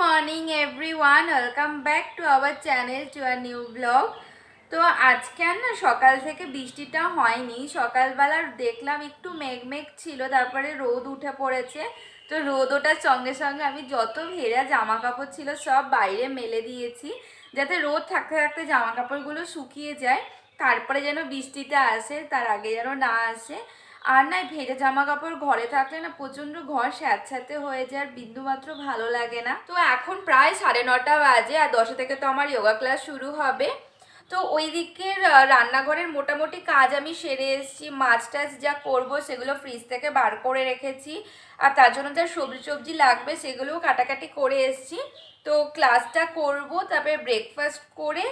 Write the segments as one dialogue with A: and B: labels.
A: morning everyone, welcome back to our channel to a new vlog. তো আজকে আর না সকাল থেকে বৃষ্টিটা হয়নি। সকালবেলা দেখলাম একটু মেঘ ছিল, তারপরে রোদ উঠে পড়েছে। তো রোদ ওঠার সঙ্গে সঙ্গে আমি যত ভেজা জামা কাপড় ছিল সব বাইরে মেলে দিয়েছি, যাতে রোদ থাকতে থাকতে জামা কাপড়গুলো শুকিয়ে যায়, তারপরে যেন বৃষ্টিটা আসে, তার আগে যেন না আসে। আর না ভেজা জামা কাপড় ঘরে থাকলে না প্রচণ্ড ঘর স্যাঁতস্যাঁতে হয়ে যায়, আর বিন্দুমাত্র ভালো লাগে না। তো এখন প্রায় 9:30 বাজে, আর 10 থেকে তো আমার যোগা ক্লাস শুরু হবে। তো ওই দিকের রান্নাঘরের মোটামুটি কাজ আমি সেরে এসেছি। মাছ টাছ যা করবো সেগুলো ফ্রিজ থেকে বার করে রেখেছি, আর তার জন্য যা সবজি লাগবে সেগুলোও কাটাকাটি করে এসেছি। তো ক্লাসটা করব, তারপরে ব্রেকফাস্ট করে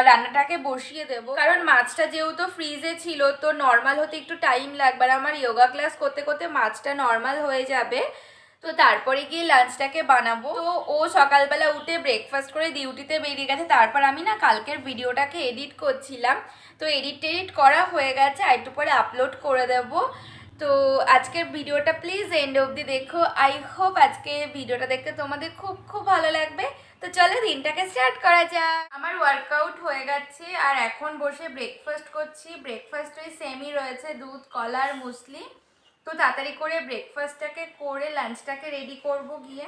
A: রান্নাটাকে বসিয়ে দেব, কারণ মাছটা যেহেতু ফ্রিজে ছিল তো নর্মাল হতে একটু টাইম লাগবে, আর আমার যোগা ক্লাস করতে করতে মাছটা নর্মাল হয়ে যাবে। তো তারপরে গিয়ে লাঞ্চটাকে বানাবো। তো ও সকালবেলা উঠে ব্রেকফাস্ট করে ডিউটিতে বেরিয়ে গেছে। তারপর আমি না কালকের ভিডিওটাকে এডিট করছিলাম, তো এডিট করা হয়ে গেছে, আর একটু পরে আপলোড করে দেবো। তো আজকের ভিডিওটা প্লিজ এন্ড অবধি দেখো। আই হোপ আজকে ভিডিওটা দেখতে তোমাদের খুব খুব ভালো লাগবে। তো চলো দিনটাকে স্টার্ট করা যাক। আমার ওয়ার্কআউট হয়ে গেছে, আর এখন বসে ব্রেকফাস্ট করছি। ব্রেকফাস্ট ওই সেমই রয়েছে, দুধ, কলা আর মুসলি। তো তাড়াতাড়ি করে ব্রেকফাস্টটাকে করে লাঞ্চটাকে রেডি করব গিয়ে।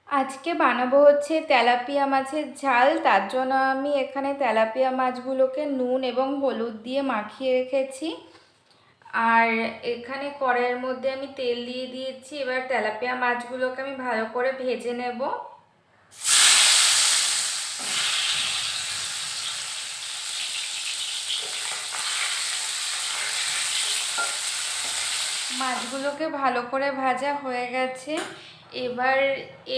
A: আজকে বানাবো হচ্ছে তেলাপিয়া মাছের ঝাল। তার জন্য আমি এখানে তেলাপিয়া মাছগুলোকে নুন এবং হলুদ দিয়ে মাখিয়ে রেখেছি, আর এখানে কড়াইয়ের মধ্যে আমি তেল দিয়ে দিয়েছি। এবার তেলাপিয়া মাছগুলোকে আমি ভালো করে ভেজে নেব। মাছগুলোকে ভালো করে ভাজা হয়ে গেছে। এবার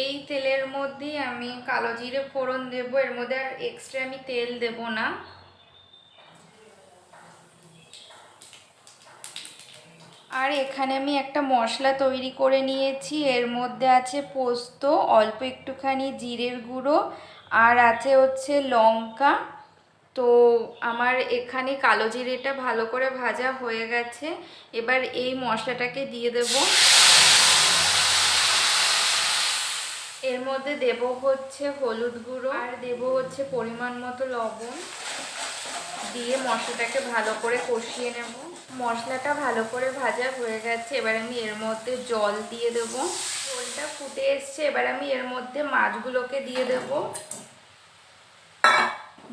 A: এই তেলের মধ্যেই আমি কালো জিরে ফোড়ন দেবো, এর মধ্যে আর এক্সট্রা আমি তেল দেব না। আর এখানে আমি একটা মশলা তৈরি করে নিয়েছি, এর মধ্যে আছে পোস্ত, অল্প একটুখানি জিরের গুঁড়ো, আর আছে হচ্ছে লঙ্কা। তো আমার এখানে কালো জিরেটা ভালো করে ভাজা হয়ে গেছে। এবার এই মশলাটাকে দিয়ে দেব। এর মধ্যে দেব হচ্ছে হলুদ গুঁড়ো, আর দেব হচ্ছে পরিমাণ মতো লবণ, দিয়ে মশলাটাকে ভালো করে কষিয়ে নেব। মশলাটা ভালো করে ভাজা হয়ে গেছে, এবার আমি এর মধ্যে জল দিয়ে দেব। জলটা ফুটে এসছে, এবার আমি এর মধ্যে মাছগুলোকে দিয়ে দেব।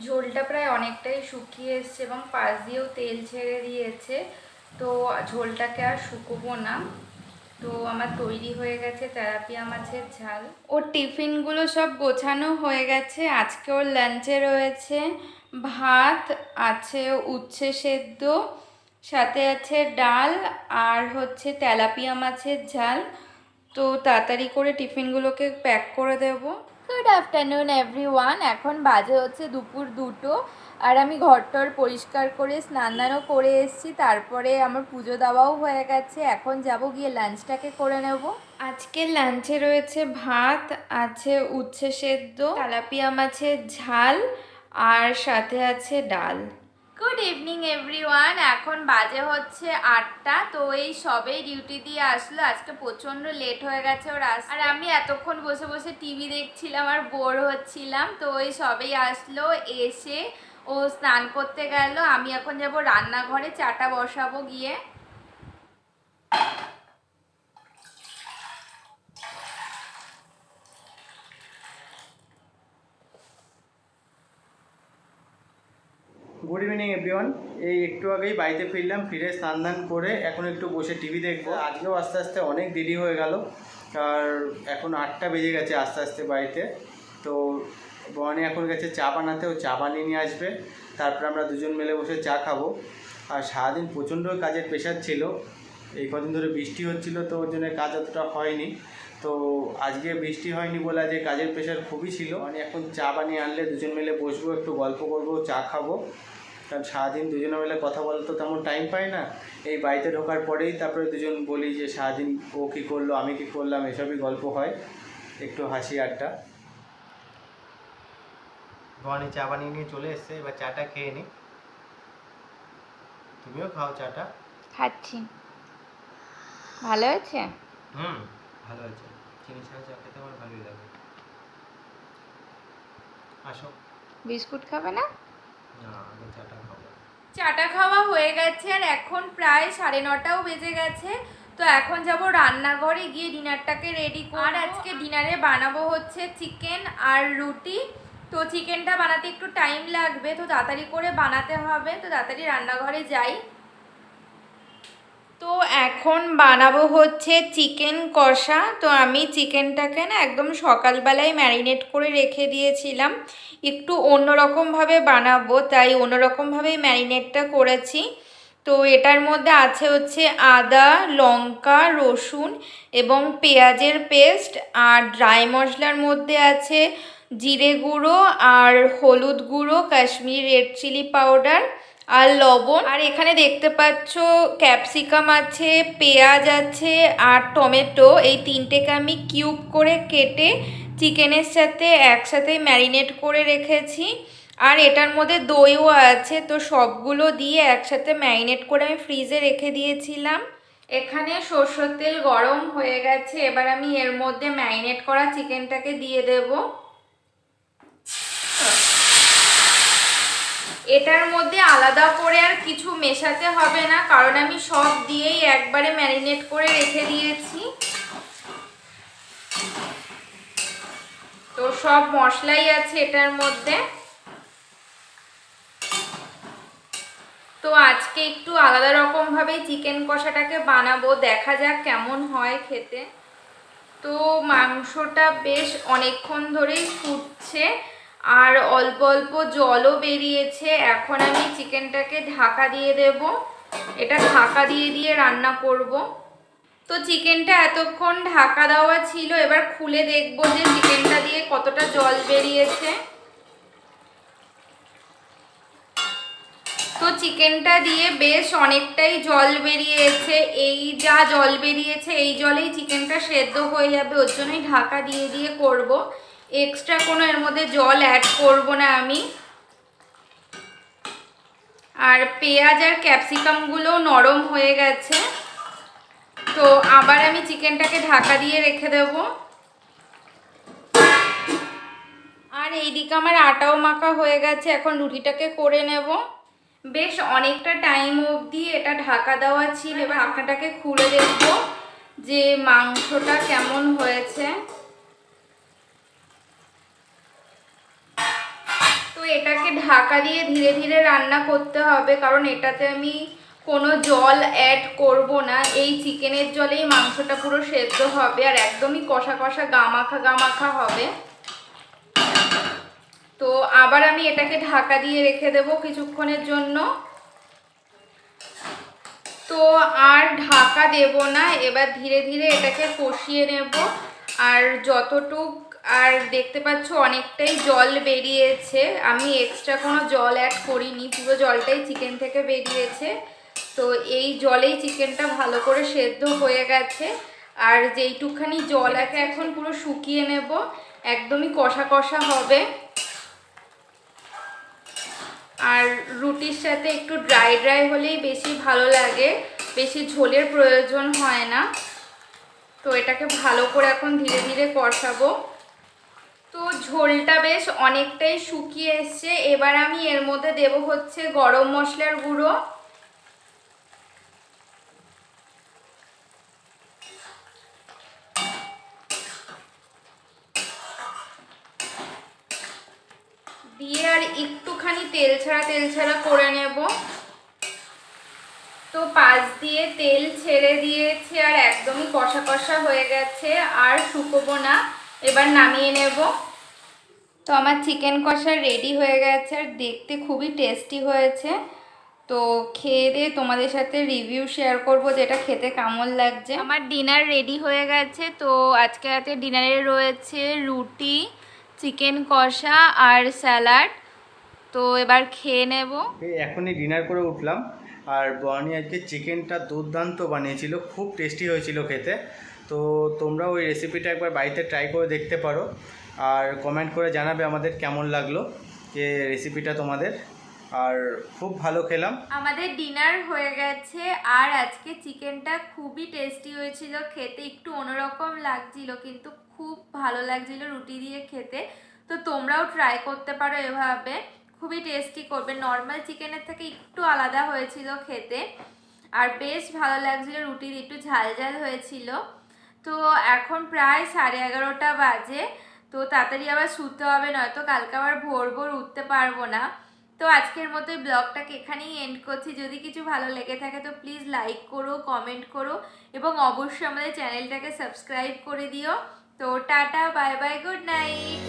A: ঝোলটা প্রায় অনেকটাই শুকিয়ে এসছে এবং পাশ দিয়েও তেল ছেড়ে দিয়েছে। তো ঝোলটাকে আর শুকোবো না। তো আমার তৈরি হয়ে গেছে তেলাপিয়া মাছের ঝাল। ওর টিফিনগুলো সব গোছানো হয়ে গেছে। আজকে ওর লাঞ্চে রয়েছে ভাত, আছে উচ্ছে সেদ্ধ, সাথে আছে ডাল, আর হচ্ছে তেলাপিয়া মাছের ঝাল। তো তাড়াতাড়ি করে টিফিনগুলোকে প্যাক করে দেব। গুড আফটারনুন এভরিওয়ান, এখন বাজে হচ্ছে দুপুর 2টো, আর আমি ঘরটর পরিষ্কার করে স্নানও করে এসেছি। তারপরে আমার পুজো দেওয়াও হয়ে গেছে, এখন যাব গিয়ে লাঞ্চটাকে করে নেব। আজকের লাঞ্চে রয়েছে ভাত, আছে উচ্ছে সেদ্ধ, তেলাপিয়া মাছের ঝাল, আর সাথে আছে ডাল। গুড ইভিনিং এভরিওয়ান, এখন বাজে হচ্ছে 8টা। তো এই সবেই ডিউটি দিয়ে আসলো, আজকে প্রচণ্ড লেট হয়ে গেছে ওর আসতে, আর আমি এতক্ষণ বসে বসে টিভি দেখছিলাম আর বোর হচ্ছিলাম। তো ওই সবেই আসলো, এসে ও স্নান করতে গেল। আমি এখন যাব রান্নাঘরে, চাটা বসাবো গিয়ে।
B: Good evening everyone. এই একটু আগেই বাড়িতে ফিরলাম, ফিরে স্নান দান করে এখন একটু বসে টিভি দেখবো। আজকেও আস্তে আস্তে অনেক দেরি হয়ে গেল, আর এখন 8টা বেজে গেছে আস্তে আস্তে বাড়িতে। তো বনি এখন গেছে চা বানাতে, ও চা বানিয়ে নিয়ে আসবে, তারপরে আমরা দুজন মিলে বসে চা খাবো। আর সারাদিন প্রচণ্ড কাজের প্রেশার ছিল, এই কদিন ধরে বৃষ্টি হচ্ছিল, তো ওর জন্য কাজ অতটা হয়নি। তো আজকে বৃষ্টি হয়নি বলে আজকে কাজের প্রেশার খুবই ছিল। মানে এখন চা বানিয়ে আনলে দুজন মিলে বসবো, একটু গল্প করবো, চা খাবো, কারণ সারাদিন দুজনে মিলে কথা বলতে তো তেমন টাইম পাই না। এই বাড়িতে ঢোকার পরেই তারপরে দুজন বলি যে সারাদিন ও কী করলো, আমি কী করলাম, এসবই গল্প হয়, একটু হাসি আড্ডা। ভবানী চা বানিয়ে নিয়ে চলে এসছে, এবার চাটা খেয়ে নি। তুমিও খাও চাটা।
A: খাচ্ছি। ভালো হয়েছে?
B: ভালো হয়েছে। চিনি ছাড়া চা খেতে আমার ভালোই লাগে। আসো।
A: বিস্কুট খাবে না?
B: না, আমি চাটা খাবো।
A: চাটা খাওয়া হয়ে গেছে আর এখন প্রায় 9:30টাও বেজে গেছে। তো এখন যাব রান্নাঘরে গিয়ে ডিনারটাকে রেডি করব। আর আজকে ডিনারে বানাবো হচ্ছে চিকেন আর রুটি। তো চিকেনটা বানাতে একটু টাইম লাগবে, তো তাড়াতাড়ি করে বানাতে হবে, তো তাড়াতাড়ি রান্নাঘরে যাই। তো এখন বানাবো হচ্ছে চিকেন কষা। তো আমি চিকেনটাকে না একদম সকালবেলায় ম্যারিনেট করে রেখে দিয়েছিলাম, একটু অন্যরকমভাবে বানাবো তাই অন্যরকমভাবেই ম্যারিনেটটা করেছি। তো এটার মধ্যে আছে হচ্ছে আদা, লঙ্কা, রসুন এবং পেঁয়াজের পেস্ট। আর ড্রাই মশলার মধ্যে আছে জিরে গুঁড়ো আর হলুদ গুঁড়ো, কাশ্মীরি রেড চিলি পাউডার আর লবণ। আর এখানে দেখতে পাচ্ছ ক্যাপসিকাম আছে, পেঁয়াজ আছে আর টমেটো। এই তিনটেকে আমি কিউব করে কেটে চিকেনের সাথে একসাথে ম্যারিনেট করে রেখেছি। আর এটার মধ্যে দইও আছে। তো সবগুলো দিয়ে একসাথে ম্যারিনেট করে আমি ফ্রিজে রেখে দিয়েছিলাম। এখানে সরষের তেল গরম হয়ে গেছে, এবার আমি এর মধ্যে ম্যারিনেট করা চিকেনটাকে দিয়ে দেবো। এটার মধ্যে আলাদা করে আর কিছু মেশাতে হবে না, কারণ আমি সব দিয়েই একবারে ম্যারিনেট করে রেখে দিয়েছি। তো সব মশলাই আছে এটার মধ্যে। তো আজকে একটু আলাদা রকম ভাবে চিকেন কষাটাকে বানাবো, দেখা যাক কেমন হয় খেতে। তো মাংসটা বেশ অনেকক্ষণ ধরেই ফুটছে আর অল্প অল্প জলও বেরিয়েছে। এখন আমি চিকেনটাকে ঢাকা দিয়ে দেব, এটা ঢাকা দিয়ে দিয়ে রান্না করব। তো চিকেনটা এতক্ষণ ঢাকা দেওয়া ছিল, এবার খুলে দেখব যে চিকেনটা দিয়ে কতটা জল বেরিয়েছে। তো চিকেনটা দিয়ে বেশ অনেকটাই জল বেরিয়েছে। এই যা জল বেরিয়েছে এই জলেই চিকেনটা সেদ্ধ হয়ে যাবে, ওর জন্যই ঢাকা দিয়ে দিয়ে করব। এক্সট্রা কোনো এর মধ্যে জল অ্যাড করব না আমি। আর পেঁয়াজ আর ক্যাপসিকামগুলো নরম হয়ে গেছে। তো আবার আমি চিকেনটাকে ঢাকা দিয়ে রেখে দেব। আর এইদিকে আমার আটাও মাখা হয়ে গেছে, এখন রুটিটাকে করে নেব। বেশ অনেকটা টাইম অবধি এটা ঢাকা দেওয়া ছিল, এবার ঢাকাটাকে খুলে দেখব যে মাংসটা কেমন হয়েছে। তো এটাকে ঢাকা দিয়ে ধীরে ধীরে রান্না করতে হবে, কারণ এটাতে আমি কোনো জল অ্যাড করব না। এই চিকেনের জলেই মাংসটা পুরো সেদ্ধ হবে আর একদমই কষা কষা গামাখা হবে। তো আবার আমি এটাকে ঢাকা দিয়ে রেখে দেব কিছুক্ষণের জন্য। তো আর ঢাকা দেব না, এবার ধীরে ধীরে এটাকে কষিয়ে নেব। আর যতটুক আর দেখতে পাচ্ছ অনেকটাই জল বেরিয়েছে, আমি এক্সট্রা কোনো জল অ্যাড করিনি, পুরো জলটাই চিকেন থেকে বেরিয়েছে। তো এই জলেই চিকেনটা ভালো করে সেদ্ধ হয়ে গেছে। আর যেইটুকখানি জল আছে এখন পুরো শুকিয়ে নেব, একদমই কষা কষা হবে। আর রুটির সাথে একটু ড্রাই ড্রাই হলেই বেশি ভালো লাগে, বেশি ঝোলের প্রয়োজন হয় না। তো এটাকে ভালো করে এখন ধীরে ধীরে কষাবো। তো ঝোলটা বেশ অনেকটাই শুকিয়ে এসছে, এবার আমি এর মধ্যে দেব হচ্ছে গরম মশলার গুঁড়ো। দিয়ে আর একটুখানি তেল ছাড়া করে নেব। তো পাশ দিয়ে তেল ছেড়ে দিয়েছে আর একদমই কষা কষা হয়ে গেছে, আর শুকোবো না, এবার নামিয়ে নেব। তো আমার চিকেন কষা রেডি হয়ে গেছে আর দেখতে খুবই টেস্টি হয়েছে। তো খেয়ে দিয়ে তোমাদের সাথে রিভিউ শেয়ার করব যে এটা খেতে কেমন লাগছে। আমার ডিনার রেডি হয়ে গেছে। তো আজকে রাতে ডিনারে রয়েছে রুটি, চিকেন কষা আর স্যালাড। তো এবার খেয়ে নেব।
B: এখনই ডিনার করে উঠলাম আর বনি আজকে চিকেনটা দুর্দান্ত বানিয়েছিল, খুব টেস্টি হয়েছিল খেতে। তো তোমরা ওই রেসিপিটা একবার বাড়িতে ট্রাই করে দেখতে পারো আর কমেন্ট করে জানাবে আমাদের কেমন লাগলো যে রেসিপিটা তোমাদের। আর খুব ভালো খেলাম। আমাদের ডিনার হয়ে গেছে আর আজকে চিকেনটা খুবই টেস্টি হয়েছিল খেতে, একটু অন্যরকম লাগছিল কিন্তু খুব ভালো লাগছিল রুটি দিয়ে খেতে।
A: তো তোমরাও ট্রাই করতে পারো এভাবে, খুবই টেস্টি করবে। নর্মাল চিকেনের থেকে একটু আলাদা হয়েছিল খেতে, আর বেশ ভালো লাগছিল, রুটির একটু ঝাল ঝাল হয়েছিল। তো এখন প্রায় 11:30 বাজে, তো তাড়াতাড়ি আবার শুতে হবে, নয়তো কালকে আবার ভোর ভোর উঠতে পারবো না। তো আজকের মতো ব্লগটাকে এখানেই এন্ড করছি। যদি কিছু ভালো লেগে থাকে তো প্লিজ লাইক করো, কমেন্ট করো এবং অবশ্যই আমাদের চ্যানেলটাকে সাবস্ক্রাইব করে দিও। তো tata, bye bye, good night.